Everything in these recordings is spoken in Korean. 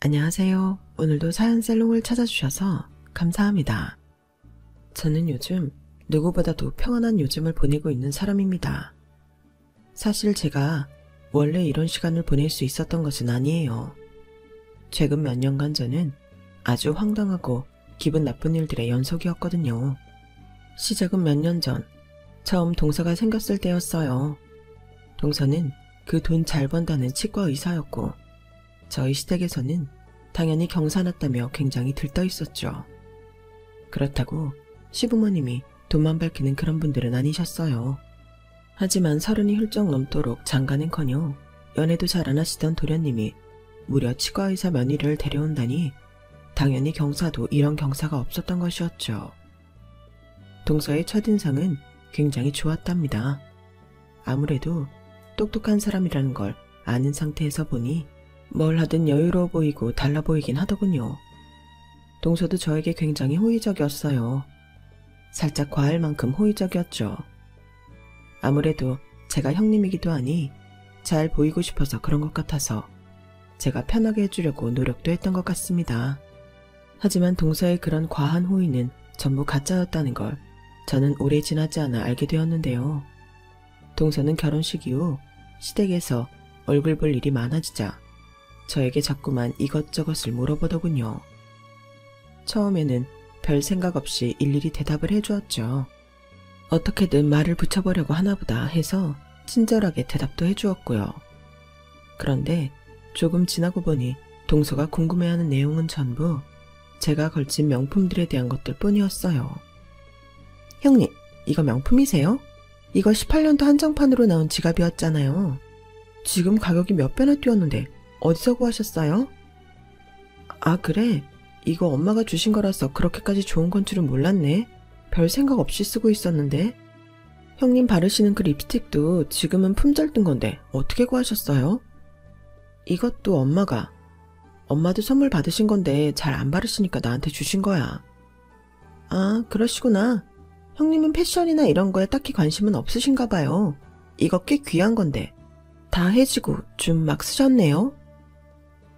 안녕하세요. 오늘도 사연살롱을 찾아주셔서 감사합니다. 저는 요즘 누구보다도 평안한 요즘을 보내고 있는 사람입니다. 사실 제가 원래 이런 시간을 보낼 수 있었던 것은 아니에요. 최근 몇 년간 저는 아주 황당하고 기분 나쁜 일들의 연속이었거든요. 시작은 몇 년 전, 처음 동서가 생겼을 때였어요. 동서는 그 돈 잘 번다는 치과 의사였고, 저희 시댁에서는 당연히 경사났다며 굉장히 들떠 있었죠. 그렇다고 시부모님이 돈만 밝히는 그런 분들은 아니셨어요. 하지만 30이 훌쩍 넘도록 장가는커녕 연애도 잘 안 하시던 도련님이 무려 치과의사 며느리를 데려온다니 당연히 경사도 이런 경사가 없었던 것이었죠. 동서의 첫인상은 굉장히 좋았답니다. 아무래도 똑똑한 사람이라는 걸 아는 상태에서 보니 뭘 하든 여유로워 보이고 달라 보이긴 하더군요. 동서도 저에게 굉장히 호의적이었어요. 살짝 과할 만큼 호의적이었죠. 아무래도 제가 형님이기도 하니 잘 보이고 싶어서 그런 것 같아서 제가 편하게 해주려고 노력도 했던 것 같습니다. 하지만 동서의 그런 과한 호의는 전부 가짜였다는 걸 저는 오래 지나지 않아 알게 되었는데요. 동서는 결혼식 이후 시댁에서 얼굴 볼 일이 많아지자 저에게 자꾸만 이것저것을 물어보더군요. 처음에는 별 생각 없이 일일이 대답을 해주었죠. 어떻게든 말을 붙여보려고 하나보다 해서 친절하게 대답도 해주었고요. 그런데 조금 지나고 보니 동서가 궁금해하는 내용은 전부 제가 걸친 명품들에 대한 것들 뿐이었어요. 형님, 이거 명품이세요? 이거 18년도 한정판으로 나온 지갑이었잖아요. 지금 가격이 몇 배나 뛰었는데 어디서 구하셨어요? 아, 그래? 이거 엄마가 주신 거라서 그렇게까지 좋은 건 줄은 몰랐네. 별 생각 없이 쓰고 있었는데. 형님 바르시는 그 립스틱도 지금은 품절 뜬 건데 어떻게 구하셨어요? 이것도 엄마도 선물 받으신 건데 잘 안 바르시니까 나한테 주신 거야. 아, 그러시구나. 형님은 패션이나 이런 거에 딱히 관심은 없으신가 봐요. 이거 꽤 귀한 건데. 다 해지고 좀 막 쓰셨네요.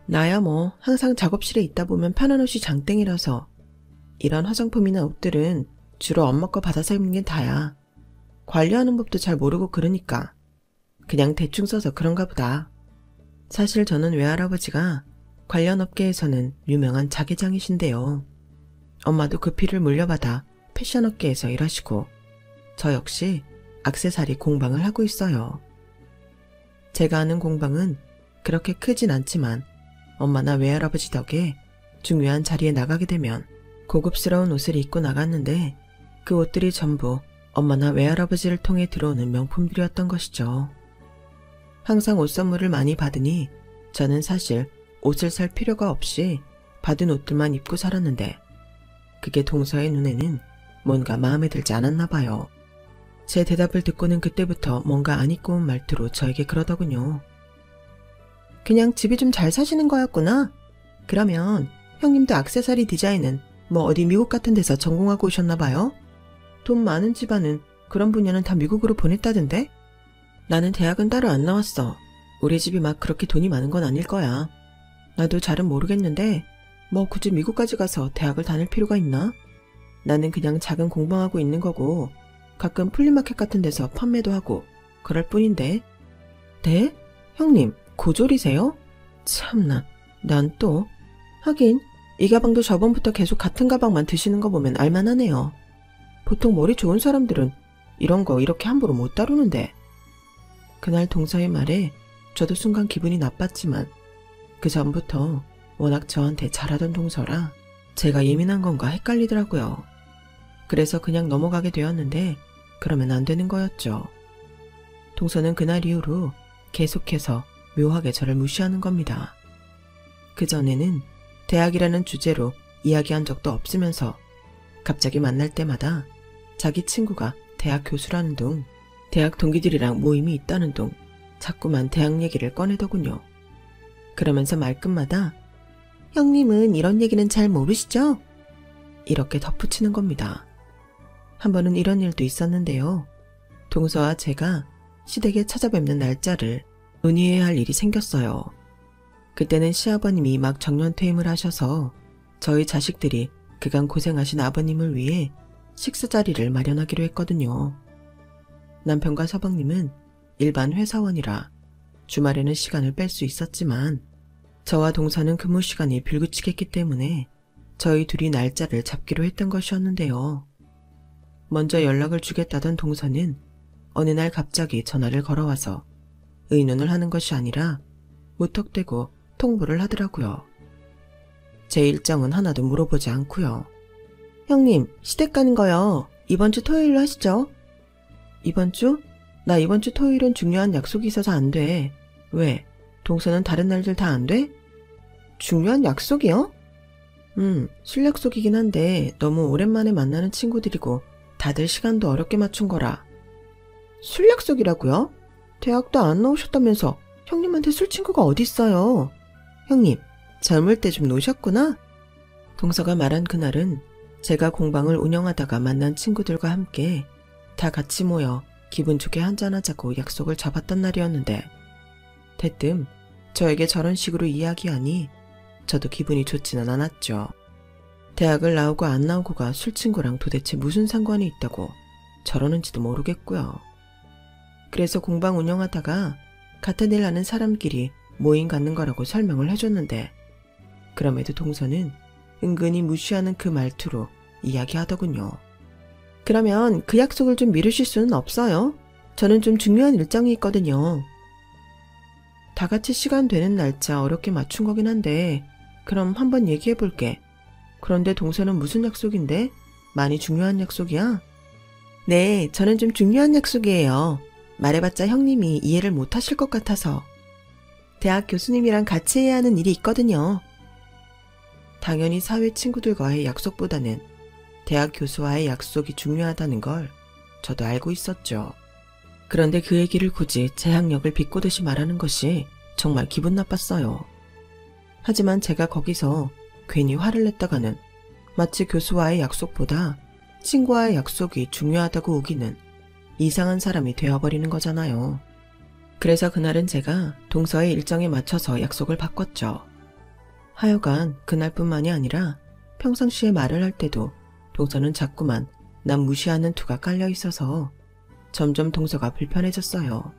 나야 뭐 항상 작업실에 있다 보면 편한 옷이 장땡이라서 이런 화장품이나 옷들은 주로 엄마 거 받아서 입는 게 다야. 관리하는 법도 잘 모르고 그러니까 그냥 대충 써서 그런가 보다. 사실 저는 외할아버지가 관련 업계에서는 유명한 자개장이신데요. 엄마도 그 피를 물려받아 패션 업계에서 일하시고 저 역시 액세서리 공방을 하고 있어요. 제가 하는 공방은 그렇게 크진 않지만 엄마나 외할아버지 덕에 중요한 자리에 나가게 되면 고급스러운 옷을 입고 나갔는데 그 옷들이 전부 엄마나 외할아버지를 통해 들어오는 명품들이었던 것이죠. 항상 옷 선물을 많이 받으니 저는 사실 옷을 살 필요가 없이 받은 옷들만 입고 살았는데 그게 동서의 눈에는 뭔가 마음에 들지 않았나 봐요. 제 대답을 듣고는 그때부터 뭔가 안 입고 온 말투로 저에게 그러더군요. 그냥 집이 좀 잘 사시는 거였구나. 그러면 형님도 액세서리 디자인은 뭐 어디 미국 같은 데서 전공하고 오셨나 봐요? 돈 많은 집안은 그런 분야는 다 미국으로 보냈다던데? 나는 대학은 따로 안 나왔어. 우리 집이 막 그렇게 돈이 많은 건 아닐 거야. 나도 잘은 모르겠는데 뭐 굳이 미국까지 가서 대학을 다닐 필요가 있나? 나는 그냥 작은 공방하고 있는 거고 가끔 플리마켓 같은 데서 판매도 하고 그럴 뿐인데. 네? 형님 고졸이세요? 참나, 난 또. 하긴 이 가방도 저번부터 계속 같은 가방만 드시는 거 보면 알만하네요. 보통 머리 좋은 사람들은 이런 거 이렇게 함부로 못 다루는데. 그날 동서의 말에 저도 순간 기분이 나빴지만 그 전부터 워낙 저한테 잘하던 동서라 제가 예민한 건가 헷갈리더라고요. 그래서 그냥 넘어가게 되었는데 그러면 안 되는 거였죠. 동서는 그날 이후로 계속해서 묘하게 저를 무시하는 겁니다. 그전에는 대학이라는 주제로 이야기한 적도 없으면서 갑자기 만날 때마다 자기 친구가 대학 교수라는 둥, 대학 동기들이랑 모임이 있다는 둥 자꾸만 대학 얘기를 꺼내더군요. 그러면서 말끝마다 형님은 이런 얘기는 잘 모르시죠? 이렇게 덧붙이는 겁니다. 한 번은 이런 일도 있었는데요. 동서와 제가 시댁에 찾아뵙는 날짜를 논의해야 할 일이 생겼어요. 그때는 시아버님이 막 정년퇴임을 하셔서 저희 자식들이 그간 고생하신 아버님을 위해 식사 자리를 마련하기로 했거든요. 남편과 서방님은 일반 회사원이라 주말에는 시간을 뺄 수 있었지만 저와 동서는 근무 시간이 불규칙했기 때문에 저희 둘이 날짜를 잡기로 했던 것이었는데요. 먼저 연락을 주겠다던 동서는 어느 날 갑자기 전화를 걸어와서 의논을 하는 것이 아니라 무턱대고 통보를 하더라고요. 제 일정은 하나도 물어보지 않고요. 형님, 시댁 가는 거요. 이번 주 토요일로 하시죠? 이번 주? 나 이번 주 토요일은 중요한 약속이 있어서 안 돼. 왜? 동서는 다른 날들 다 안 돼? 중요한 약속이요? 술 약속이긴 한데 너무 오랜만에 만나는 친구들이고 다들 시간도 어렵게 맞춘 거라. 술 약속이라고요? 대학도 안 나오셨다면서 형님한테 술 친구가 어딨어요? 형님, 젊을 때 좀 노셨구나? 동서가 말한 그날은 제가 공방을 운영하다가 만난 친구들과 함께 다 같이 모여 기분 좋게 한잔하자고 약속을 잡았던 날이었는데 대뜸 저에게 저런 식으로 이야기하니 저도 기분이 좋지는 않았죠. 대학을 나오고 안 나오고가 술 친구랑 도대체 무슨 상관이 있다고 저러는지도 모르겠고요. 그래서 공방 운영하다가 같은 일 하는 사람끼리 모임 갖는 거라고 설명을 해줬는데 그럼에도 동서는 은근히 무시하는 그 말투로 이야기하더군요. 그러면 그 약속을 좀 미루실 수는 없어요? 저는 좀 중요한 일정이 있거든요. 다 같이 시간 되는 날짜 어렵게 맞춘 거긴 한데 그럼 한번 얘기해 볼게. 그런데 동서는 무슨 약속인데? 많이 중요한 약속이야? 네, 저는 좀 중요한 약속이에요. 말해봤자 형님이 이해를 못 하실 것 같아서. 대학 교수님이랑 같이 해야 하는 일이 있거든요. 당연히 사회 친구들과의 약속보다는 대학 교수와의 약속이 중요하다는 걸 저도 알고 있었죠. 그런데 그 얘기를 굳이 제 학력을 비꼬듯이 말하는 것이 정말 기분 나빴어요. 하지만 제가 거기서 괜히 화를 냈다가는 마치 교수와의 약속보다 친구와의 약속이 중요하다고 우기는 이상한 사람이 되어버리는 거잖아요. 그래서 그날은 제가 동서의 일정에 맞춰서 약속을 바꿨죠. 하여간 그날뿐만이 아니라 평상시에 말을 할 때도 동서는 자꾸만 남 무시하는 투가 깔려 있어서 점점 동서가 불편해졌어요.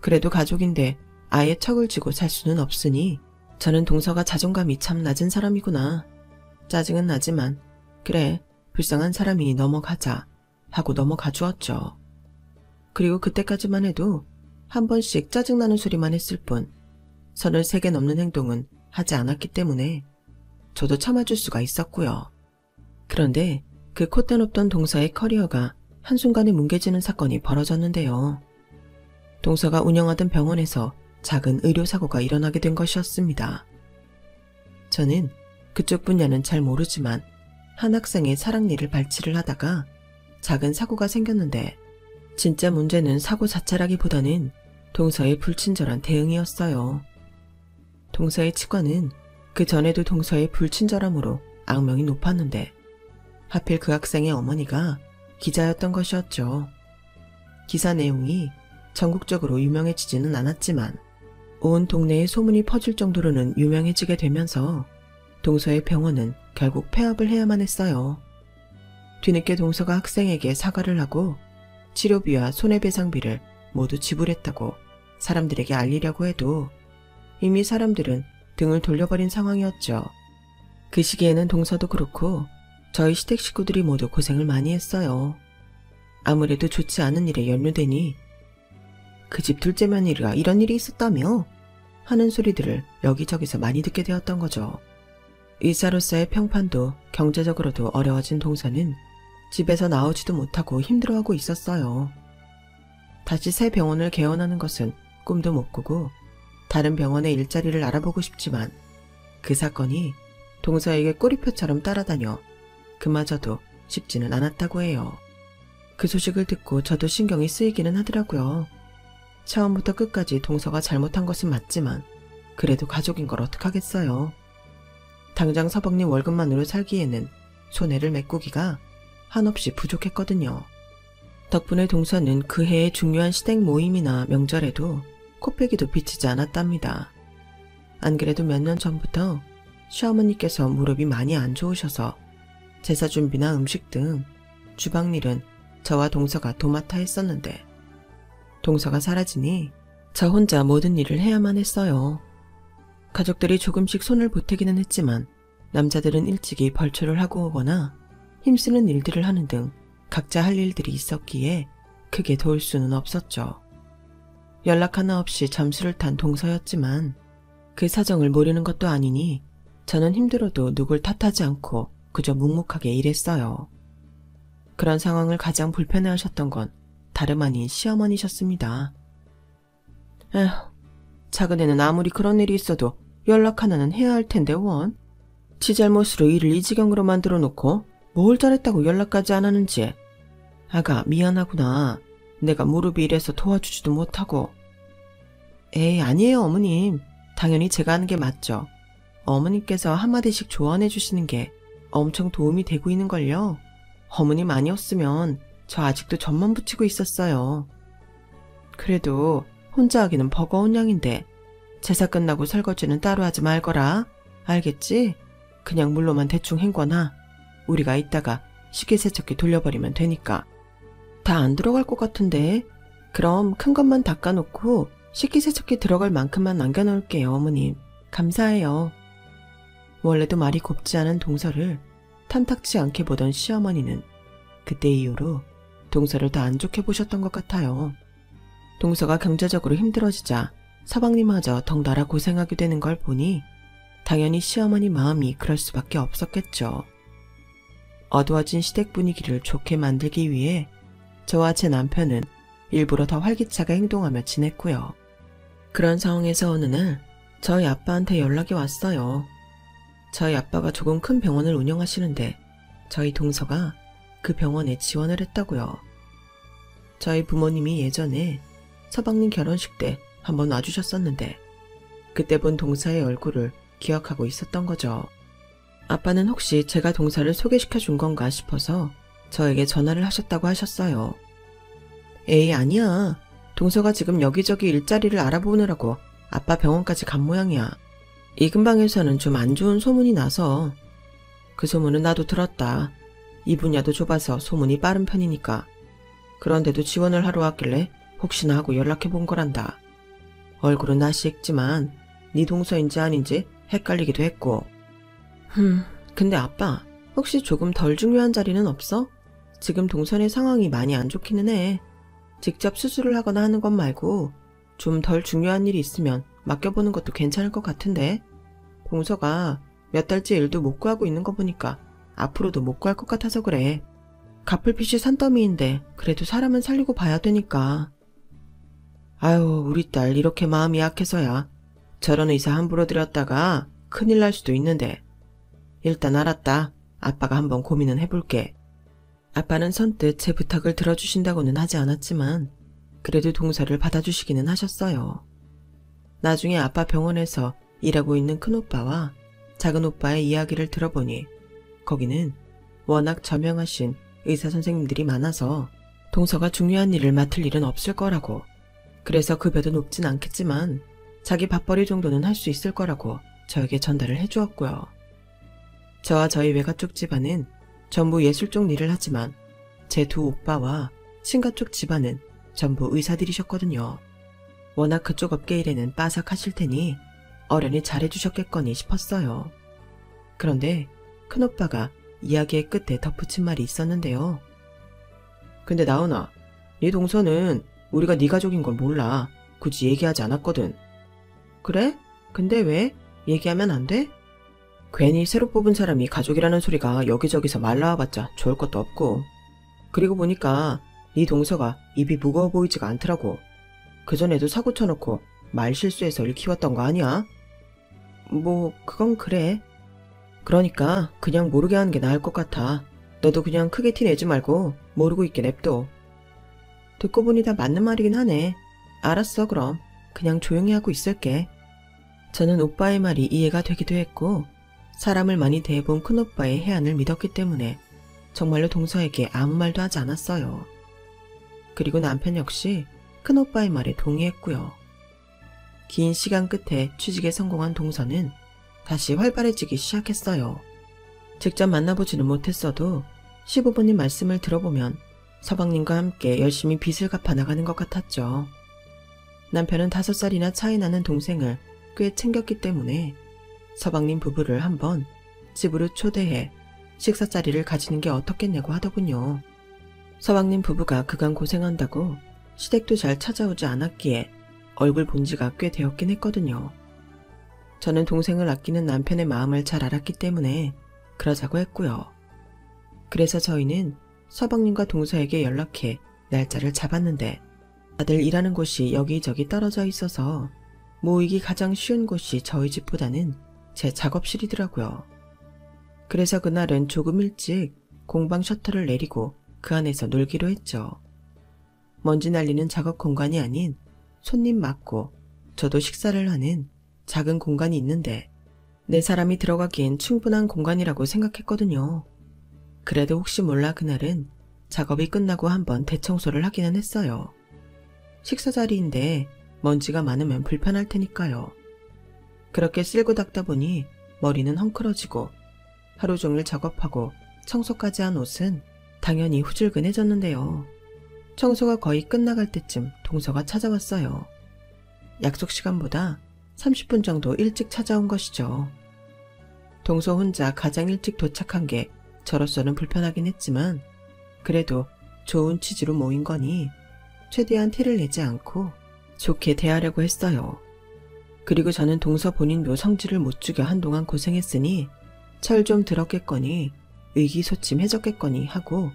그래도 가족인데 아예 척을 쥐고 살 수는 없으니 저는 동서가 자존감이 참 낮은 사람이구나. 짜증은 나지만 그래, 불쌍한 사람이 넘어가자 하고 넘어가 주었죠. 그리고 그때까지만 해도 한 번씩 짜증나는 소리만 했을 뿐 33개 넘는 행동은 하지 않았기 때문에 저도 참아줄 수가 있었고요. 그런데 그 콧대 높던 동서의 커리어가 한순간에 뭉개지는 사건이 벌어졌는데요. 동서가 운영하던 병원에서 작은 의료사고가 일어나게 된 것이었습니다. 저는 그쪽 분야는 잘 모르지만 한 학생의 사랑니를 발치를 하다가 작은 사고가 생겼는데 진짜 문제는 사고 자체라기보다는 동서의 불친절한 대응이었어요. 동서의 치과는 그 전에도 동서의 불친절함으로 악명이 높았는데 하필 그 학생의 어머니가 기자였던 것이었죠. 기사 내용이 전국적으로 유명해지지는 않았지만 온 동네에 소문이 퍼질 정도로는 유명해지게 되면서 동서의 병원은 결국 폐업을 해야만 했어요. 뒤늦게 동서가 학생에게 사과를 하고 치료비와 손해배상비를 모두 지불했다고 사람들에게 알리려고 해도 이미 사람들은 등을 돌려버린 상황이었죠. 그 시기에는 동서도 그렇고 저희 시댁 식구들이 모두 고생을 많이 했어요. 아무래도 좋지 않은 일에 연루되니 그 집 둘째 며느리가 이런 일이 있었다며 하는 소리들을 여기저기서 많이 듣게 되었던 거죠. 의사로서의 평판도 경제적으로도 어려워진 동서는 집에서 나오지도 못하고 힘들어하고 있었어요. 다시 새 병원을 개원하는 것은 꿈도 못 꾸고 다른 병원의 일자리를 알아보고 싶지만 그 사건이 동서에게 꼬리표처럼 따라다녀 그마저도 쉽지는 않았다고 해요. 그 소식을 듣고 저도 신경이 쓰이기는 하더라고요. 처음부터 끝까지 동서가 잘못한 것은 맞지만 그래도 가족인 걸 어떡하겠어요. 당장 서방님 월급만으로 살기에는 손해를 메꾸기가 한없이 부족했거든요. 덕분에 동서는 그 해의 중요한 시댁 모임이나 명절에도 코빼기도 비치지 않았답니다. 안 그래도 몇 년 전부터 시어머니께서 무릎이 많이 안 좋으셔서 제사 준비나 음식 등 주방일은 저와 동서가 도맡아 했었는데 동서가 사라지니 저 혼자 모든 일을 해야만 했어요. 가족들이 조금씩 손을 보태기는 했지만 남자들은 일찍이 벌초를 하고 오거나 힘쓰는 일들을 하는 등 각자 할 일들이 있었기에 크게 도울 수는 없었죠. 연락 하나 없이 잠수를 탄 동서였지만 그 사정을 모르는 것도 아니니 저는 힘들어도 누굴 탓하지 않고 그저 묵묵하게 일했어요. 그런 상황을 가장 불편해하셨던 건 다름 아닌 시어머니셨습니다. 에휴, 작은 애는 아무리 그런 일이 있어도 연락 하나는 해야 할 텐데 원. 지 잘못으로 일을 이 지경으로 만들어 놓고 뭘 잘했다고 연락까지 안 하는지. 아가 미안하구나. 내가 무릎이 이래서 도와주지도 못하고. 에이 아니에요 어머님. 당연히 제가 하는 게 맞죠. 어머님께서 한마디씩 조언해 주시는 게 엄청 도움이 되고 있는걸요. 어머님 아니었으면 저 아직도 점만 붙이고 있었어요. 그래도 혼자 하기는 버거운 양인데 제사 끝나고 설거지는 따로 하지 말거라. 알겠지? 그냥 물로만 대충 헹궈놔. 우리가 이따가 식기세척기 돌려버리면 되니까. 다 안 들어갈 것 같은데. 그럼 큰 것만 닦아놓고 식기세척기 들어갈 만큼만 남겨놓을게요 어머님. 감사해요. 원래도 말이 곱지 않은 동서를 탐탁치 않게 보던 시어머니는 그때 이후로 동서를 더 안 좋게 보셨던 것 같아요. 동서가 경제적으로 힘들어지자 서방님마저 덩달아 고생하게 되는 걸 보니 당연히 시어머니 마음이 그럴 수밖에 없었겠죠. 어두워진 시댁 분위기를 좋게 만들기 위해 저와 제 남편은 일부러 더 활기차게 행동하며 지냈고요. 그런 상황에서 어느 날 저희 아빠한테 연락이 왔어요. 저희 아빠가 조금 큰 병원을 운영하시는데 저희 동서가 그 병원에 지원을 했다고요. 저희 부모님이 예전에 서방님 결혼식 때 한번 와주셨었는데 그때 본 동서의 얼굴을 기억하고 있었던 거죠. 아빠는 혹시 제가 동서를 소개시켜 준 건가 싶어서 저에게 전화를 하셨다고 하셨어요. 에이 아니야. 동서가 지금 여기저기 일자리를 알아보느라고 아빠 병원까지 간 모양이야. 이 근방에서는 좀 안 좋은 소문이 나서. 그 소문은 나도 들었다. 이 분야도 좁아서 소문이 빠른 편이니까. 그런데도 지원을 하러 왔길래 혹시나 하고 연락해 본 거란다. 얼굴은 낯이 익지만 네 동서인지 아닌지 헷갈리기도 했고. 근데 아빠 혹시 조금 덜 중요한 자리는 없어? 지금 동선의 상황이 많이 안 좋기는 해. 직접 수술을 하거나 하는 것 말고 좀 덜 중요한 일이 있으면 맡겨보는 것도 괜찮을 것 같은데. 동서가 몇 달째 일도 못 구하고 있는 거 보니까 앞으로도 못 구할 것 같아서 그래. 갚을 빚이 산더미인데 그래도 사람은 살리고 봐야 되니까. 아유 우리 딸 이렇게 마음이 약해서야 저런 의사 함부로 들였다가 큰일 날 수도 있는데. 일단 알았다. 아빠가 한번 고민은 해볼게. 아빠는 선뜻 제 부탁을 들어주신다고는 하지 않았지만 그래도 동서를 받아주시기는 하셨어요. 나중에 아빠 병원에서 일하고 있는 큰오빠와 작은오빠의 이야기를 들어보니 거기는 워낙 저명하신 의사 선생님들이 많아서 동서가 중요한 일을 맡을 일은 없을 거라고. 그래서 급여도 높진 않겠지만 자기 밥벌이 정도는 할 수 있을 거라고 저에게 전달을 해주었고요. 저와 저희 외가 쪽 집안은 전부 예술 쪽 일을 하지만 제 두 오빠와 친가 쪽 집안은 전부 의사들이셨거든요. 워낙 그쪽 업계 일에는 빠삭하실 테니 어련히 잘해주셨겠거니 싶었어요. 그런데 큰오빠가 이야기의 끝에 덧붙인 말이 있었는데요. 근데 나은아, 네 동서는 우리가 네 가족인 걸 몰라. 굳이 얘기하지 않았거든. 그래? 근데 왜? 얘기하면 안 돼? 괜히 새로 뽑은 사람이 가족이라는 소리가 여기저기서 말 나와봤자 좋을 것도 없고. 그리고 보니까 네 동서가 입이 무거워 보이지가 않더라고. 그전에도 사고 쳐놓고 말 실수해서 일 키웠던 거 아니야? 뭐 그건 그래. 그러니까 그냥 모르게 하는 게 나을 것 같아. 너도 그냥 크게 티 내지 말고 모르고 있게 냅둬. 듣고 보니 다 맞는 말이긴 하네. 알았어 그럼. 그냥 조용히 하고 있을게. 저는 오빠의 말이 이해가 되기도 했고 사람을 많이 대해본 큰오빠의 해안을 믿었기 때문에 정말로 동서에게 아무 말도 하지 않았어요. 그리고 남편 역시 큰오빠의 말에 동의했고요. 긴 시간 끝에 취직에 성공한 동서는 다시 활발해지기 시작했어요. 직접 만나보지는 못했어도 시부모님 말씀을 들어보면 서방님과 함께 열심히 빚을 갚아 나가는 것 같았죠. 남편은 5살이나 차이 나는 동생을 꽤 챙겼기 때문에 서방님 부부를 한번 집으로 초대해 식사 자리를 가지는 게 어떻겠냐고 하더군요. 서방님 부부가 그간 고생한다고 시댁도 잘 찾아오지 않았기에 얼굴 본 지가 꽤 되었긴 했거든요. 저는 동생을 아끼는 남편의 마음을 잘 알았기 때문에 그러자고 했고요. 그래서 저희는 서방님과 동서에게 연락해 날짜를 잡았는데 다들 일하는 곳이 여기저기 떨어져 있어서 모이기 가장 쉬운 곳이 저희 집보다는 제 작업실이더라고요. 그래서 그날은 조금 일찍 공방 셔터를 내리고 그 안에서 놀기로 했죠. 먼지 날리는 작업 공간이 아닌 손님 맞고 저도 식사를 하는 작은 공간이 있는데 4사람이 들어가기엔 충분한 공간이라고 생각했거든요. 그래도 혹시 몰라 그날은 작업이 끝나고 한번 대청소를 하기는 했어요. 식사 자리인데 먼지가 많으면 불편할 테니까요. 그렇게 쓸고 닦다 보니 머리는 헝클어지고 하루 종일 작업하고 청소까지 한 옷은 당연히 후줄근해졌는데요. 청소가 거의 끝나갈 때쯤 동서가 찾아왔어요. 약속 시간보다 30분 정도 일찍 찾아온 것이죠. 동서 혼자 가장 일찍 도착한 게 저로서는 불편하긴 했지만 그래도 좋은 취지로 모인 거니 최대한 티를 내지 않고 좋게 대하려고 했어요. 그리고 저는 동서 본인도 성질을 못 죽여 한동안 고생했으니 철 좀 들었겠거니 의기소침해졌겠거니 하고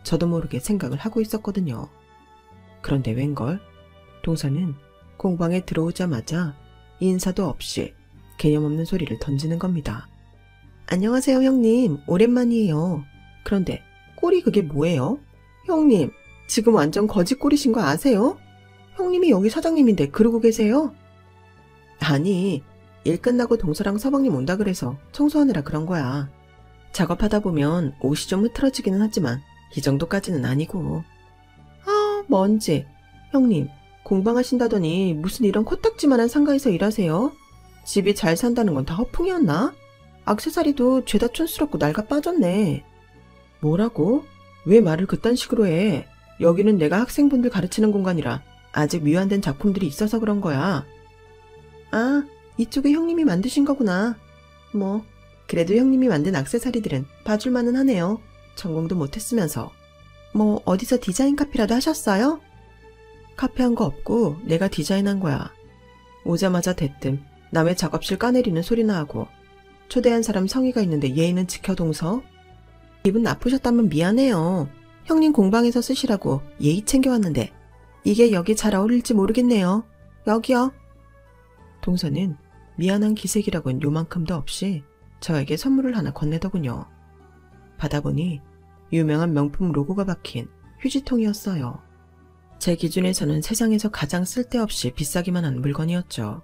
저도 모르게 생각을 하고 있었거든요. 그런데 웬걸? 동서는 공방에 들어오자마자 인사도 없이 개념 없는 소리를 던지는 겁니다. 안녕하세요 형님, 오랜만이에요. 그런데 꼴이 그게 뭐예요? 형님, 지금 완전 거지 꼴이신 거 아세요? 형님이 여기 사장님인데 그러고 계세요? 아니, 일 끝나고 동서랑 서방님 온다 그래서 청소하느라 그런 거야. 작업하다 보면 옷이 좀 흐트러지기는 하지만 이 정도까지는 아니고. 아, 먼지. 형님, 공방하신다더니 무슨 이런 코딱지만한 상가에서 일하세요? 집이 잘 산다는 건 다 허풍이었나? 액세서리도 죄다 촌스럽고 낡아 빠졌네. 뭐라고? 왜 말을 그딴 식으로 해? 여기는 내가 학생분들 가르치는 공간이라 아직 미완된 작품들이 있어서 그런 거야. 아, 이쪽에 형님이 만드신 거구나. 뭐 그래도 형님이 만든 액세서리들은 봐줄만은 하네요. 전공도 못했으면서. 뭐 어디서 디자인 카피라도 하셨어요? 카피한 거 없고 내가 디자인한 거야. 오자마자 대뜸 남의 작업실 까내리는 소리나 하고 초대한 사람 성의가 있는데 예의는 지켜 동서? 기분 나쁘셨다면 미안해요. 형님 공방에서 쓰시라고 예의 챙겨왔는데 이게 여기 잘 어울릴지 모르겠네요. 여기요. 동서는 미안한 기색이라곤 요만큼도 없이 저에게 선물을 하나 건네더군요. 받아보니 유명한 명품 로고가 박힌 휴지통이었어요. 제 기준에서는 세상에서 가장 쓸데없이 비싸기만 한 물건이었죠.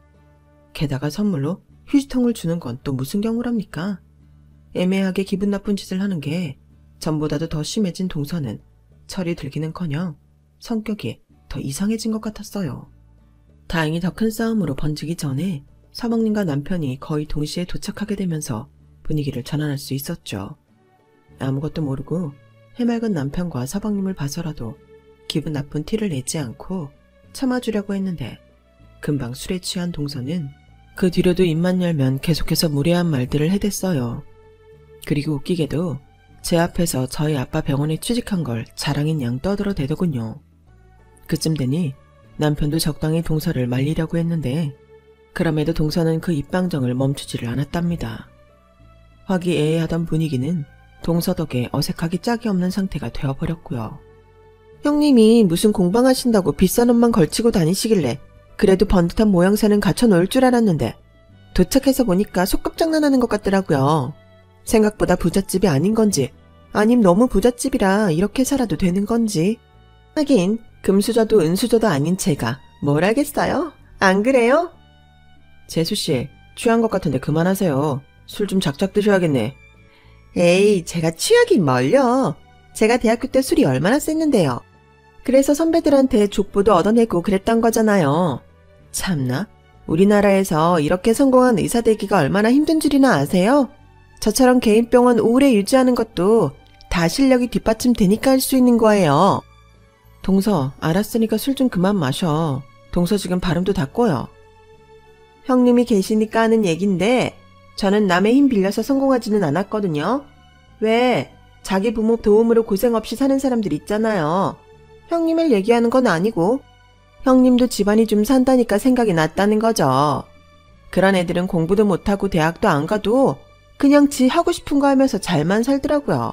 게다가 선물로 휴지통을 주는 건 또 무슨 경우랍니까? 애매하게 기분 나쁜 짓을 하는 게 전보다도 더 심해진 동서는 철이 들기는커녕 성격이 더 이상해진 것 같았어요. 다행히 더 큰 싸움으로 번지기 전에 서방님과 남편이 거의 동시에 도착하게 되면서 분위기를 전환할 수 있었죠. 아무것도 모르고 해맑은 남편과 서방님을 봐서라도 기분 나쁜 티를 내지 않고 참아주려고 했는데 금방 술에 취한 동서는 그 뒤로도 입만 열면 계속해서 무례한 말들을 해댔어요. 그리고 웃기게도 제 앞에서 저희 아빠 병원에 취직한 걸 자랑인 양 떠들어대더군요. 그쯤 되니 남편도 적당히 동서를 말리려고 했는데 그럼에도 동서는 그 입방정을 멈추지를 않았답니다. 화기애애하던 분위기는 동서 덕에 어색하기 짝이 없는 상태가 되어버렸고요. 형님이 무슨 공방하신다고 비싼 옷만 걸치고 다니시길래 그래도 번듯한 모양새는 갖춰놓을 줄 알았는데 도착해서 보니까 속꿉장난하는 것 같더라고요. 생각보다 부잣집이 아닌 건지 아님 너무 부잣집이라 이렇게 살아도 되는 건지. 하긴 금수저도 은수저도 아닌 제가 뭘 알겠어요? 안 그래요? 재수씨, 취한 것 같은데 그만하세요. 술 좀 작작 드셔야겠네. 에이, 제가 취하긴 뭘요. 제가 대학교 때 술이 얼마나 셌는데요. 그래서 선배들한테 족보도 얻어내고 그랬던 거잖아요. 참나, 우리나라에서 이렇게 성공한 의사 되기가 얼마나 힘든 줄이나 아세요? 저처럼 개인 병원 오래 유지하는 것도 다 실력이 뒷받침되니까 할 수 있는 거예요. 동서, 알았으니까 술 좀 그만 마셔. 동서 지금 발음도 다 꼬여. 형님이 계시니까 하는 얘긴데 저는 남의 힘 빌려서 성공하지는 않았거든요. 왜? 자기 부모 도움으로 고생 없이 사는 사람들 있잖아요. 형님을 얘기하는 건 아니고 형님도 집안이 좀 산다니까 생각이 났다는 거죠. 그런 애들은 공부도 못하고 대학도 안 가도 그냥 지 하고 싶은 거 하면서 잘만 살더라고요.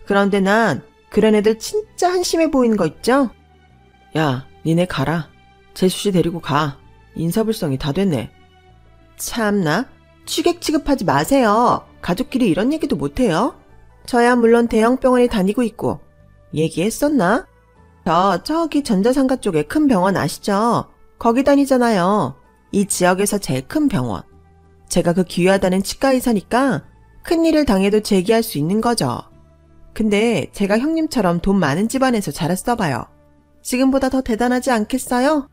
그런데 난 그런 애들 진짜 한심해 보이는 거 있죠? 야, 니네 가라. 재수씨 데리고 가. 인사불성이 다 됐네. 참나, 취객 취급하지 마세요. 가족끼리 이런 얘기도 못해요. 저야 물론 대형 병원에 다니고 있고. 얘기했었나? 저기 전자상가 쪽에 큰 병원 아시죠? 거기 다니잖아요. 이 지역에서 제일 큰 병원. 제가 그 귀하다는 치과의사니까 큰일을 당해도 제기할 수 있는 거죠. 근데 제가 형님처럼 돈 많은 집안에서 자랐어봐요. 지금보다 더 대단하지 않겠어요?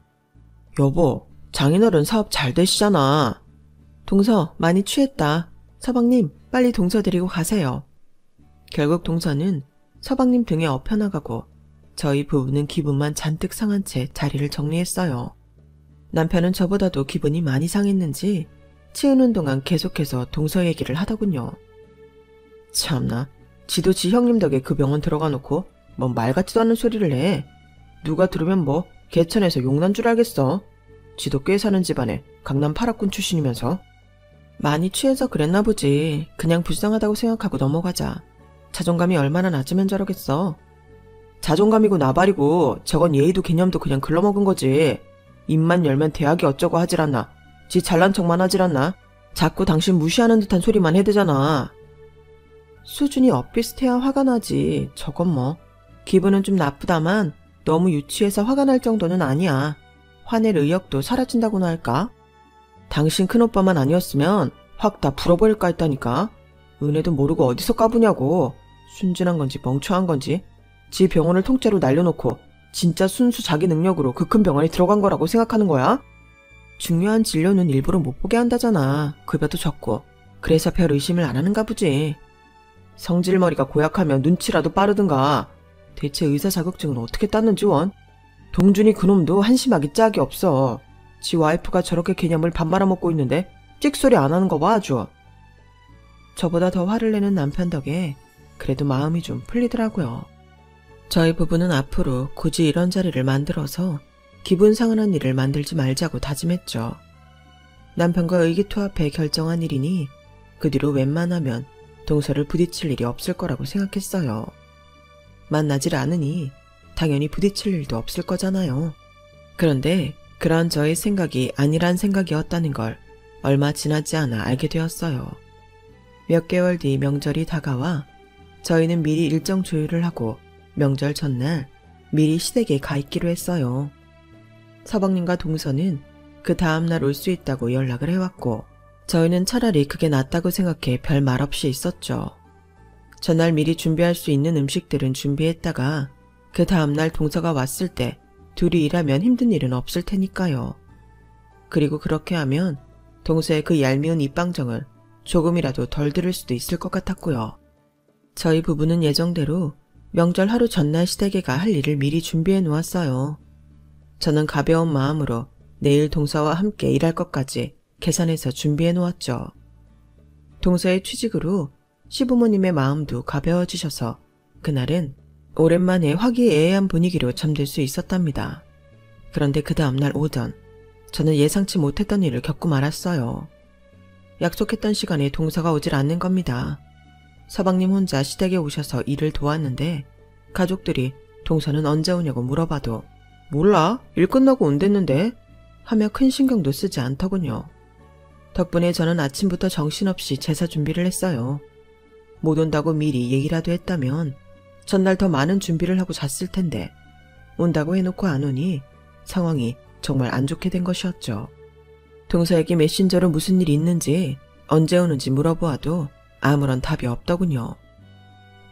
여보, 장인어른 사업 잘 되시잖아. 동서, 많이 취했다. 서방님, 빨리 동서 데리고 가세요. 결국 동서는 서방님 등에 업혀나가고 저희 부부는 기분만 잔뜩 상한 채 자리를 정리했어요. 남편은 저보다도 기분이 많이 상했는지 치우는 동안 계속해서 동서 얘기를 하더군요. 참나, 지도 지 형님 덕에 그 병원 들어가 놓고 뭔 말 같지도 않은 소리를 해. 누가 들으면 뭐 개천에서 용난 줄 알겠어. 지도 꽤 사는 집안에 강남 8학군 출신이면서. 많이 취해서 그랬나 보지. 그냥 불쌍하다고 생각하고 넘어가자. 자존감이 얼마나 낮으면 저러겠어. 자존감이고 나발이고 저건 예의도 개념도 그냥 글러먹은 거지. 입만 열면 대학이 어쩌고 하질 않나. 지 잘난 척만 하질 않나. 자꾸 당신 무시하는 듯한 소리만 해대잖아. 수준이 엇비슷해야 화가 나지. 저건 뭐. 기분은 좀 나쁘다만 너무 유치해서 화가 날 정도는 아니야. 화낼 의욕도 사라진다고나 할까? 당신 큰오빠만 아니었으면 확 다 불어버릴까 했다니까. 은혜도 모르고 어디서 까부냐고. 순진한 건지 멍청한 건지. 지 병원을 통째로 날려놓고 진짜 순수 자기 능력으로 그 큰 병원에 들어간 거라고 생각하는 거야? 중요한 진료는 일부러 못 보게 한다잖아. 급여도 적고. 그래서 별 의심을 안 하는가 보지. 성질머리가 고약하면 눈치라도 빠르든가. 대체 의사 자격증은 어떻게 땄는지 원? 동준이 그놈도 한심하기 짝이 없어. 지 와이프가 저렇게 개념을 밥 말아먹고 있는데 찍소리 안 하는 거 봐 아주. 저보다 더 화를 내는 남편 덕에 그래도 마음이 좀 풀리더라고요. 저희 부부는 앞으로 굳이 이런 자리를 만들어서 기분 상하는 일을 만들지 말자고 다짐했죠. 남편과 의기투합해 결정한 일이니 그 뒤로 웬만하면 동서를 부딪힐 일이 없을 거라고 생각했어요. 만나질 않으니 당연히 부딪힐 일도 없을 거잖아요. 그런데 그런 저의 생각이 아니란 생각이었다는 걸 얼마 지나지 않아 알게 되었어요. 몇 개월 뒤 명절이 다가와 저희는 미리 일정 조율을 하고 명절 전날 미리 시댁에 가 있기로 했어요. 서방님과 동서는 그 다음날 올 수 있다고 연락을 해왔고 저희는 차라리 그게 낫다고 생각해 별 말 없이 있었죠. 전날 미리 준비할 수 있는 음식들은 준비했다가 그 다음날 동서가 왔을 때 둘이 일하면 힘든 일은 없을 테니까요. 그리고 그렇게 하면 동서의 그 얄미운 입방정을 조금이라도 덜 들을 수도 있을 것 같았고요. 저희 부부는 예정대로 명절 하루 전날 시댁에 가 할 일을 미리 준비해 놓았어요. 저는 가벼운 마음으로 내일 동서와 함께 일할 것까지 계산해서 준비해 놓았죠. 동서의 취직으로 시부모님의 마음도 가벼워지셔서 그날은 오랜만에 화기애애한 분위기로 잠들 수 있었답니다. 그런데 그 다음날 오전 저는 예상치 못했던 일을 겪고 말았어요. 약속했던 시간에 동서가 오질 않는 겁니다. 서방님 혼자 시댁에 오셔서 일을 도왔는데 가족들이 동서는 언제 오냐고 물어봐도 몰라, 일 끝나고 온댔는데 하며 큰 신경도 쓰지 않더군요. 덕분에 저는 아침부터 정신없이 제사 준비를 했어요. 못 온다고 미리 얘기라도 했다면 전날 더 많은 준비를 하고 잤을 텐데 온다고 해놓고 안 오니 상황이 정말 안 좋게 된 것이었죠. 동서에게 메신저로 무슨 일이 있는지 언제 오는지 물어보아도 아무런 답이 없더군요.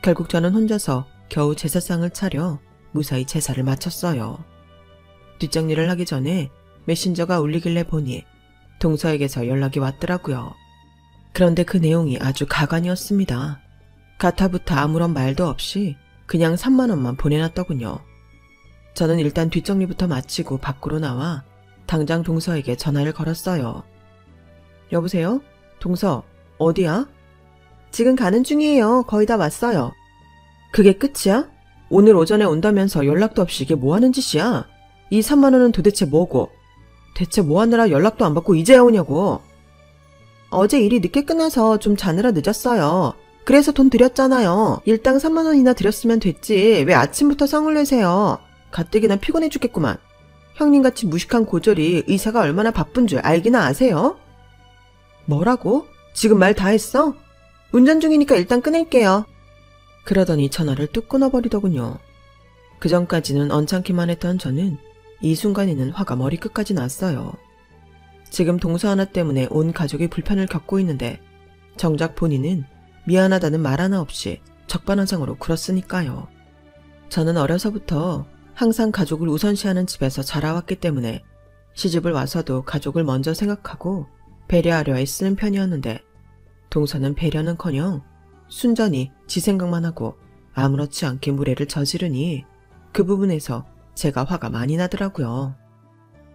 결국 저는 혼자서 겨우 제사상을 차려 무사히 제사를 마쳤어요. 뒷정리를 하기 전에 메신저가 울리길래 보니 동서에게서 연락이 왔더라고요. 그런데 그 내용이 아주 가관이었습니다. 가타부타 아무런 말도 없이 그냥 3만 원만 보내놨더군요. 저는 일단 뒷정리부터 마치고 밖으로 나와 당장 동서에게 전화를 걸었어요. 여보세요? 동서, 어디야? 지금 가는 중이에요. 거의 다 왔어요. 그게 끝이야? 오늘 오전에 온다면서 연락도 없이 이게 뭐 하는 짓이야? 이 3만 원은 도대체 뭐고? 대체 뭐 하느라 연락도 안 받고 이제야 오냐고. 어제 일이 늦게 끝나서 좀 자느라 늦었어요. 그래서 돈 드렸잖아요. 일당 3만 원이나 드렸으면 됐지. 왜 아침부터 성을 내세요? 가뜩이나 피곤해 죽겠구만. 형님같이 무식한 고졸이 의사가 얼마나 바쁜 줄 알기나 아세요? 뭐라고? 지금 말 다 했어? 운전 중이니까 일단 끊을게요. 그러더니 전화를 뚝 끊어버리더군요. 그전까지는 언짢기만 했던 저는 이 순간에는 화가 머리끝까지 났어요. 지금 동서 하나 때문에 온 가족이 불편을 겪고 있는데 정작 본인은 미안하다는 말 하나 없이 적반하장으로 굴었으니까요. 저는 어려서부터 항상 가족을 우선시하는 집에서 자라왔기 때문에 시집을 와서도 가족을 먼저 생각하고 배려하려 애쓰는 편이었는데 동서는 배려는커녕 순전히 지 생각만 하고 아무렇지 않게 무례를 저지르니 그 부분에서 제가 화가 많이 나더라고요.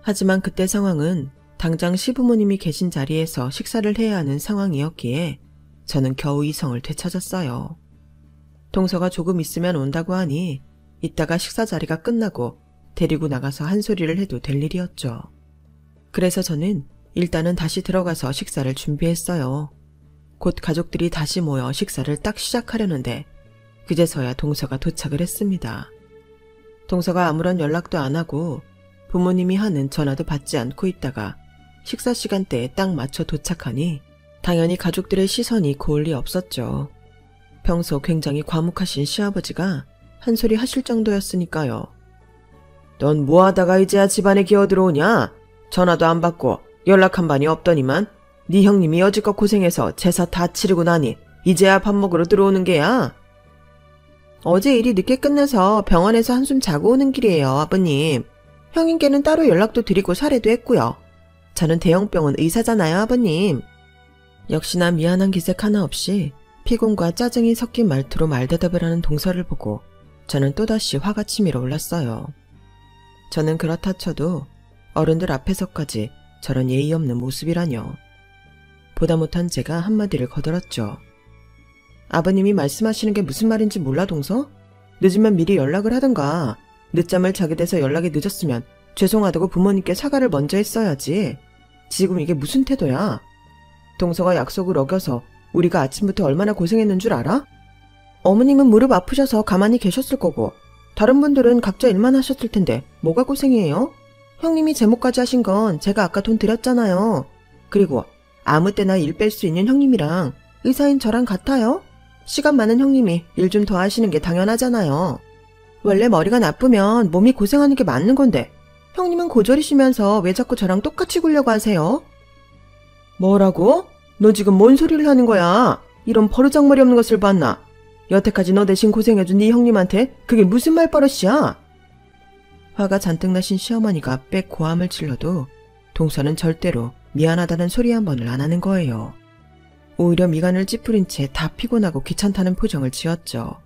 하지만 그때 상황은 당장 시부모님이 계신 자리에서 식사를 해야 하는 상황이었기에 저는 겨우 이성을 되찾았어요. 동서가 조금 있으면 온다고 하니 이따가 식사 자리가 끝나고 데리고 나가서 한 소리를 해도 될 일이었죠. 그래서 저는 일단은 다시 들어가서 식사를 준비했어요. 곧 가족들이 다시 모여 식사를 딱 시작하려는데 그제서야 동서가 도착을 했습니다. 동서가 아무런 연락도 안 하고 부모님이 하는 전화도 받지 않고 있다가 식사 시간대에 딱 맞춰 도착하니 당연히 가족들의 시선이 고을 리 없었죠. 평소 굉장히 과묵하신 시아버지가 한 소리 하실 정도였으니까요. 넌 뭐하다가 이제야 집안에 기어들어오냐? 전화도 안 받고 연락 한 반이 없더니만 네 형님이 여지껏 고생해서 제사 다 치르고 나니 이제야 밥 먹으러 들어오는 게야? 어제 일이 늦게 끝나서 병원에서 한숨 자고 오는 길이에요, 아버님. 형님께는 따로 연락도 드리고 사례도 했고요. 저는 대형병원 의사잖아요, 아버님. 역시나 미안한 기색 하나 없이 피곤과 짜증이 섞인 말투로 말대답을 하는 동서를 보고 저는 또다시 화가 치밀어 올랐어요. 저는 그렇다 쳐도 어른들 앞에서까지 저런 예의 없는 모습이라뇨. 보다 못한 제가 한마디를 거들었죠. 아버님이 말씀하시는 게 무슨 말인지 몰라, 동서? 늦으면 미리 연락을 하든가. 늦잠을 자게 돼서 연락이 늦었으면 죄송하다고 부모님께 사과를 먼저 했어야지. 지금 이게 무슨 태도야? 동서가 약속을 어겨서 우리가 아침부터 얼마나 고생했는 줄 알아? 어머님은 무릎 아프셔서 가만히 계셨을 거고 다른 분들은 각자 일만 하셨을 텐데 뭐가 고생이에요? 형님이 제목까지 하신 건 제가 아까 돈 드렸잖아요. 그리고 아무 때나 일 뺄 수 있는 형님이랑 의사인 저랑 같아요? 시간 많은 형님이 일 좀 더 하시는 게 당연하잖아요. 원래 머리가 나쁘면 몸이 고생하는 게 맞는 건데 형님은 고졸이시면서 왜 자꾸 저랑 똑같이 굴려고 하세요? 뭐라고? 너 지금 뭔 소리를 하는 거야? 이런 버르장머리 없는 것을 봤나? 여태까지 너 대신 고생해준 네 형님한테 그게 무슨 말버릇이야? 화가 잔뜩 나신 시어머니가 빽 고함을 질러도 동서는 절대로 미안하다는 소리 한 번을 안 하는 거예요. 오히려 미간을 찌푸린 채 다 피곤하고 귀찮다는 표정을 지었죠.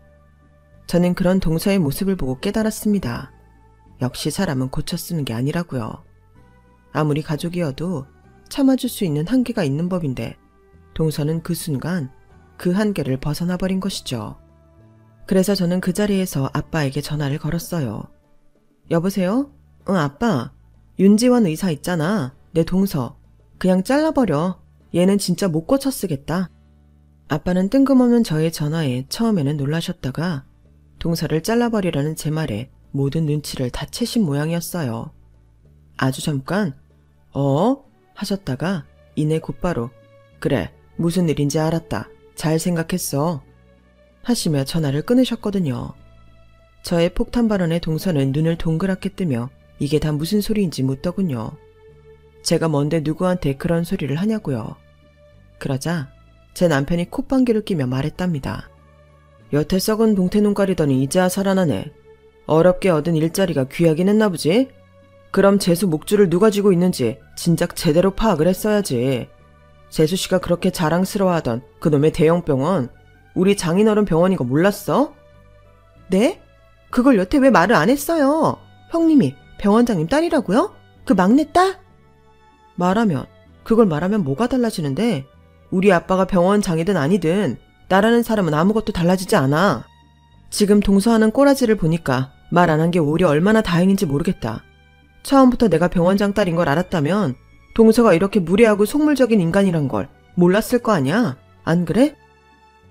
저는 그런 동서의 모습을 보고 깨달았습니다. 역시 사람은 고쳐 쓰는 게 아니라고요. 아무리 가족이어도 참아줄 수 있는 한계가 있는 법인데 동서는 그 순간 그 한계를 벗어나 버린 것이죠. 그래서 저는 그 자리에서 아빠에게 전화를 걸었어요. 여보세요? 응, 아빠. 윤지원 의사 있잖아. 내 동서. 그냥 잘라버려. 얘는 진짜 못 고쳐 쓰겠다. 아빠는 뜬금없는 저의 전화에 처음에는 놀라셨다가 동서를 잘라버리라는 제 말에 모든 눈치를 다 채신 모양이었어요. 아주 잠깐 하셨다가 이내 곧바로 그래, 무슨 일인지 알았다. 잘 생각했어. 하시며 전화를 끊으셨거든요. 저의 폭탄 발언에 동서는 눈을 동그랗게 뜨며 이게 다 무슨 소리인지 묻더군요. 제가 뭔데 누구한테 그런 소리를 하냐고요. 그러자 제 남편이 콧방귀를 끼며 말했답니다. 여태 썩은 동태 눈 가리더니 이제야 살아나네. 어렵게 얻은 일자리가 귀하긴 했나 보지? 그럼 재수 목줄을 누가 쥐고 있는지 진작 제대로 파악을 했어야지. 재수씨가 그렇게 자랑스러워하던 그놈의 대형병원, 우리 장인어른 병원인 거 몰랐어? 네? 그걸 여태 왜 말을 안 했어요? 형님이 병원장님 딸이라고요? 그 막내 딸? 그걸 말하면 뭐가 달라지는데? 우리 아빠가 병원장이든 아니든 나라는 사람은 아무것도 달라지지 않아. 지금 동서하는 꼬라지를 보니까 말 안 한 게 오히려 얼마나 다행인지 모르겠다. 처음부터 내가 병원장 딸인 걸 알았다면 동서가 이렇게 무례하고 속물적인 인간이란 걸 몰랐을 거 아니야? 안 그래?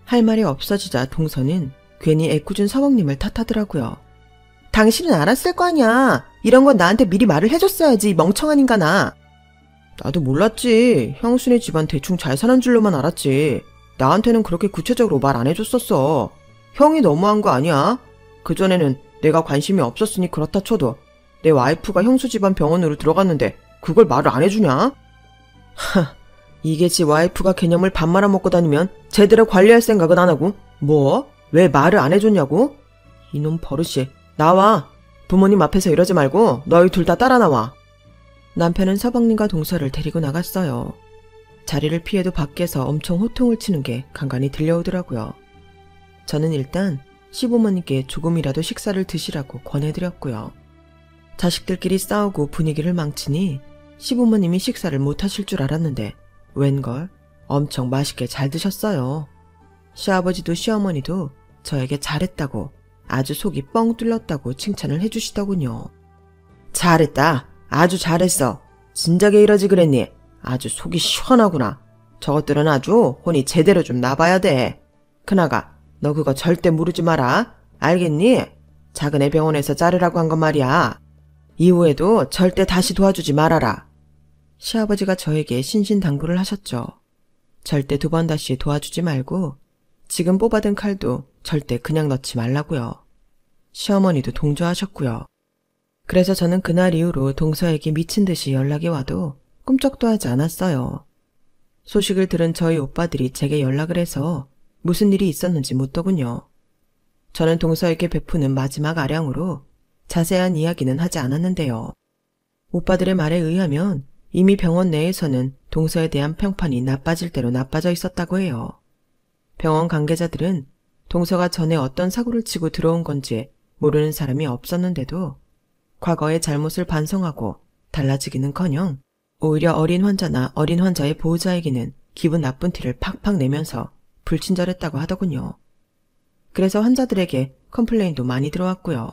할 말이 없어지자 동서는 괜히 애꿎은 서방님을 탓하더라고요. 당신은 알았을 거 아니야. 이런 건 나한테 미리 말을 해줬어야지, 멍청한 인간아. 나도 몰랐지. 형수네 집안 대충 잘 사는 줄로만 알았지. 나한테는 그렇게 구체적으로 말 안 해줬었어. 형이 너무한 거 아니야? 그전에는 내가 관심이 없었으니 그렇다 쳐도 내 와이프가 형수 집안 병원으로 들어갔는데 그걸 말을 안 해주냐? 이게 지 와이프가 개념을 밥 말아먹고 다니면 제대로 관리할 생각은 안 하고 뭐? 왜 말을 안 해줬냐고? 이놈 버릇이. 나와. 부모님 앞에서 이러지 말고 너희 둘 다 따라 나와. 남편은 서방님과 동서를 데리고 나갔어요. 자리를 피해도 밖에서 엄청 호통을 치는 게 간간히 들려오더라고요. 저는 일단 시부모님께 조금이라도 식사를 드시라고 권해드렸고요. 자식들끼리 싸우고 분위기를 망치니 시부모님이 식사를 못하실 줄 알았는데 웬걸 엄청 맛있게 잘 드셨어요. 시아버지도 시어머니도 저에게 잘했다고, 아주 속이 뻥 뚫렸다고 칭찬을 해주시더군요. 잘했다. 아주 잘했어. 진작에 이러지 그랬니? 아주 속이 시원하구나. 저것들은 아주 혼이 제대로 좀 나봐야 돼. 그나가 너 그거 절대 무르지 마라. 알겠니? 작은 애 병원에서 자르라고 한 건 말이야. 이후에도 절대 다시 도와주지 말아라. 시아버지가 저에게 신신당부를 하셨죠. 절대 두 번 다시 도와주지 말고 지금 뽑아든 칼도 절대 그냥 넣지 말라고요. 시어머니도 동조하셨고요. 그래서 저는 그날 이후로 동서에게 미친 듯이 연락이 와도 꿈쩍도 하지 않았어요. 소식을 들은 저희 오빠들이 제게 연락을 해서 무슨 일이 있었는지 묻더군요. 저는 동서에게 베푸는 마지막 아량으로 자세한 이야기는 하지 않았는데요. 오빠들의 말에 의하면 이미 병원 내에서는 동서에 대한 평판이 나빠질 대로 나빠져 있었다고 해요. 병원 관계자들은 동서가 전에 어떤 사고를 치고 들어온 건지 모르는 사람이 없었는데도 과거의 잘못을 반성하고 달라지기는커녕 오히려 어린 환자나 어린 환자의 보호자에게는 기분 나쁜 티를 팍팍 내면서 불친절했다고 하더군요. 그래서 환자들에게 컴플레인도 많이 들어왔고요.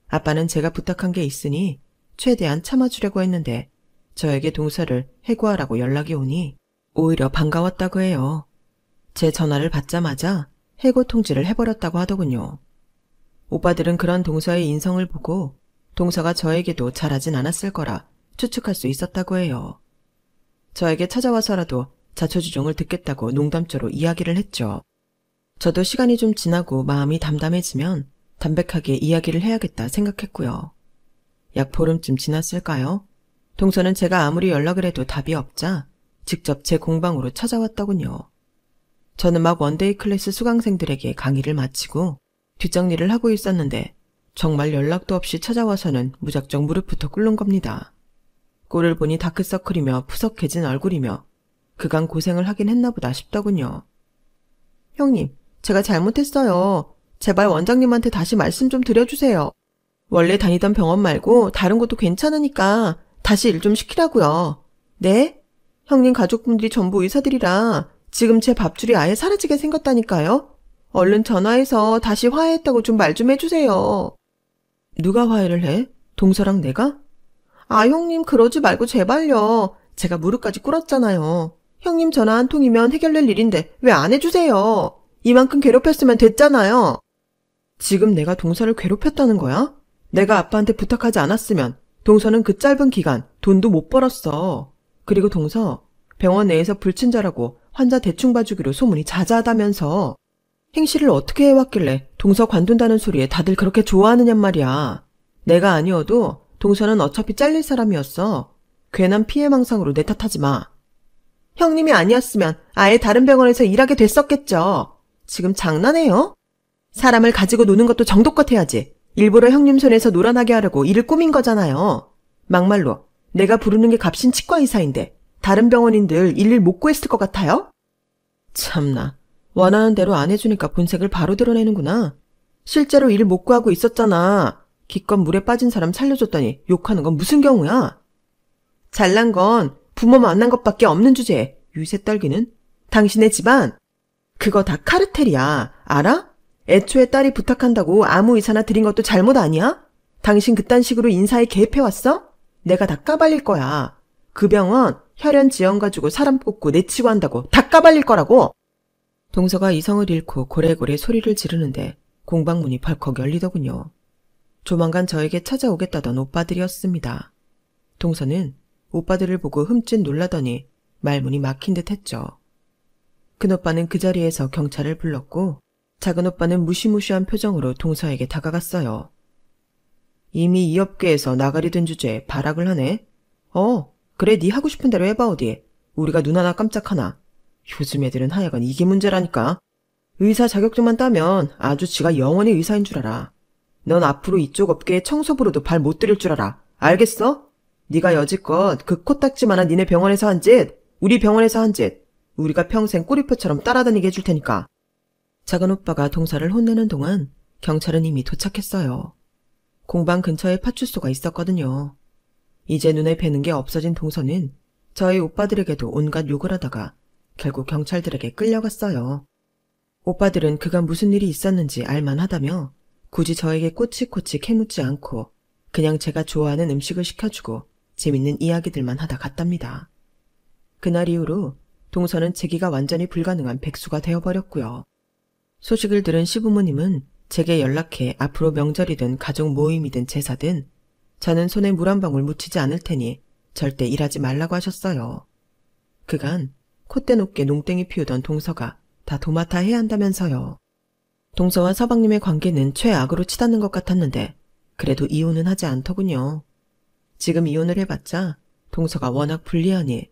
아빠는 제가 부탁한 게 있으니 최대한 참아주려고 했는데 저에게 동서를 해고하라고 연락이 오니 오히려 반가웠다고 해요. 제 전화를 받자마자 해고 통지를 해버렸다고 하더군요. 오빠들은 그런 동서의 인성을 보고 동서가 저에게도 잘하진 않았을 거라 추측할 수 있었다고 해요. 저에게 찾아와서라도 자초지종을 듣겠다고 농담조로 이야기를 했죠. 저도 시간이 좀 지나고 마음이 담담해지면 담백하게 이야기를 해야겠다 생각했고요. 약 보름쯤 지났을까요? 동서는 제가 아무리 연락을 해도 답이 없자 직접 제 공방으로 찾아왔더군요. 저는 막 원데이 클래스 수강생들에게 강의를 마치고 뒷정리를 하고 있었는데 정말 연락도 없이 찾아와서는 무작정 무릎부터 꿇는 겁니다. 꼴을 보니 다크서클이며 푸석해진 얼굴이며 그간 고생을 하긴 했나 보다 싶더군요. 형님, 제가 잘못했어요. 제발 원장님한테 다시 말씀 좀 드려주세요. 원래 다니던 병원 말고 다른 곳도 괜찮으니까 다시 일 좀 시키라고요. 네? 형님 가족분들이 전부 의사들이라 지금 제 밥줄이 아예 사라지게 생겼다니까요. 얼른 전화해서 다시 화해했다고 좀 말 좀 해주세요. 누가 화해를 해? 동서랑 내가? 아, 형님 그러지 말고 제발요. 제가 무릎까지 꿇었잖아요. 형님 전화 한 통이면 해결될 일인데 왜 안 해주세요? 이만큼 괴롭혔으면 됐잖아요. 지금 내가 동서를 괴롭혔다는 거야? 내가 아빠한테 부탁하지 않았으면 동서는 그 짧은 기간 돈도 못 벌었어. 그리고 동서 병원 내에서 불친절하고 환자 대충 봐주기로 소문이 자자하다면서 행실을 어떻게 해왔길래 동서 관둔다는 소리에 다들 그렇게 좋아하느냔 말이야. 내가 아니어도 동서는 어차피 잘릴 사람이었어. 괜한 피해망상으로 내 탓하지 마. 형님이 아니었으면 아예 다른 병원에서 일하게 됐었겠죠. 지금 장난해요? 사람을 가지고 노는 것도 정도껏 해야지. 일부러 형님 손에서 놀아나게 하려고 일을 꾸민 거잖아요. 막말로 내가 부르는 게 갑신 치과의사인데 다른 병원인들 일일 못 구했을 것 같아요? 참나, 원하는 대로 안 해주니까 본색을 바로 드러내는구나. 실제로 일 못 구하고 있었잖아. 기껏 물에 빠진 사람 살려줬더니 욕하는 건 무슨 경우야? 잘난 건 부모 만난 것밖에 없는 주제에 유세 떨기는? 당신의 집안? 그거 다 카르텔이야. 알아? 애초에 딸이 부탁한다고 아무 의사나 드린 것도 잘못 아니야? 당신 그딴 식으로 인사에 개입해왔어? 내가 다 까발릴 거야. 그 병원 혈연 지원 가지고 사람 뽑고 내치고 한다고 다 까발릴 거라고. 동서가 이성을 잃고 고래고래 소리를 지르는데 공방문이 벌컥 열리더군요. 조만간 저에게 찾아오겠다던 오빠들이었습니다. 동서는 오빠들을 보고 흠칫 놀라더니 말문이 막힌 듯 했죠. 큰 오빠는 그 자리에서 경찰을 불렀고 작은 오빠는 무시무시한 표정으로 동서에게 다가갔어요. 이미 이 업계에서 나가리 된 주제에 발악을 하네. 그래 네 하고 싶은 대로 해봐 어디. 우리가 눈 하나 깜짝 하나. 요즘 애들은 하여간 이게 문제라니까. 의사 자격증만 따면 아주 지가 영원히 의사인 줄 알아. 넌 앞으로 이쪽 업계에 청소부로도 발 못 들일 줄 알아. 알겠어? 네가 여지껏 그 코딱지만한 니네 병원에서 한 짓, 우리 병원에서 한 짓, 우리가 평생 꼬리표처럼 따라다니게 해줄 테니까. 작은 오빠가 동서를 혼내는 동안 경찰은 이미 도착했어요. 공방 근처에 파출소가 있었거든요. 이제 눈에 뵈는 게 없어진 동서는 저희 오빠들에게도 온갖 욕을 하다가 결국 경찰들에게 끌려갔어요. 오빠들은 그간 무슨 일이 있었는지 알만하다며 굳이 저에게 꼬치꼬치 캐묻지 않고 그냥 제가 좋아하는 음식을 시켜주고 재밌는 이야기들만 하다 갔답니다. 그날 이후로 동서는 재기가 완전히 불가능한 백수가 되어버렸고요. 소식을 들은 시부모님은 제게 연락해 앞으로 명절이든 가족 모임이든 제사든 저는 손에 물 한 방울 묻히지 않을 테니 절대 일하지 말라고 하셨어요. 그간 콧대 높게 농땡이 피우던 동서가 다 도맡아 해야 한다면서요. 동서와 서방님의 관계는 최악으로 치닫는 것 같았는데 그래도 이혼은 하지 않더군요. 지금 이혼을 해봤자 동서가 워낙 불리하니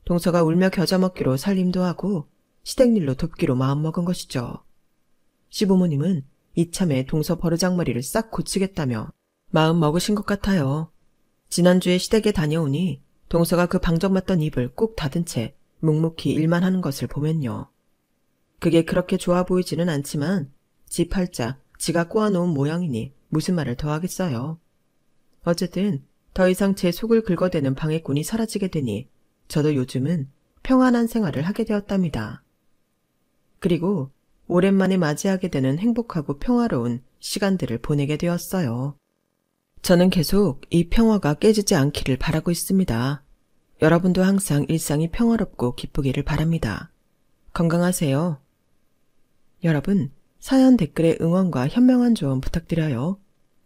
동서가 울며 겨자 먹기로 살림도 하고 시댁일로 돕기로 마음먹은 것이죠. 시부모님은 이참에 동서 버르장머리를 싹 고치겠다며 마음 먹으신 것 같아요. 지난주에 시댁에 다녀오니 동서가 그 방정맞던 입을 꾹 닫은 채 묵묵히 일만 하는 것을 보면요. 그게 그렇게 좋아 보이지는 않지만 지 팔자 지가 꼬아놓은 모양이니 무슨 말을 더 하겠어요. 어쨌든 더 이상 제 속을 긁어대는 방해꾼이 사라지게 되니 저도 요즘은 평안한 생활을 하게 되었답니다. 그리고 오랜만에 맞이하게 되는 행복하고 평화로운 시간들을 보내게 되었어요. 저는 계속 이 평화가 깨지지 않기를 바라고 있습니다. 여러분도 항상 일상이 평화롭고 기쁘기를 바랍니다. 건강하세요. 여러분, 사연 댓글에 응원과 현명한 조언 부탁드려요.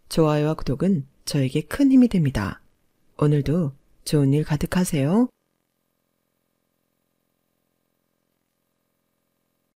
좋아요와 구독은 저에게 큰 힘이 됩니다. 오늘도 좋은 일 가득하세요.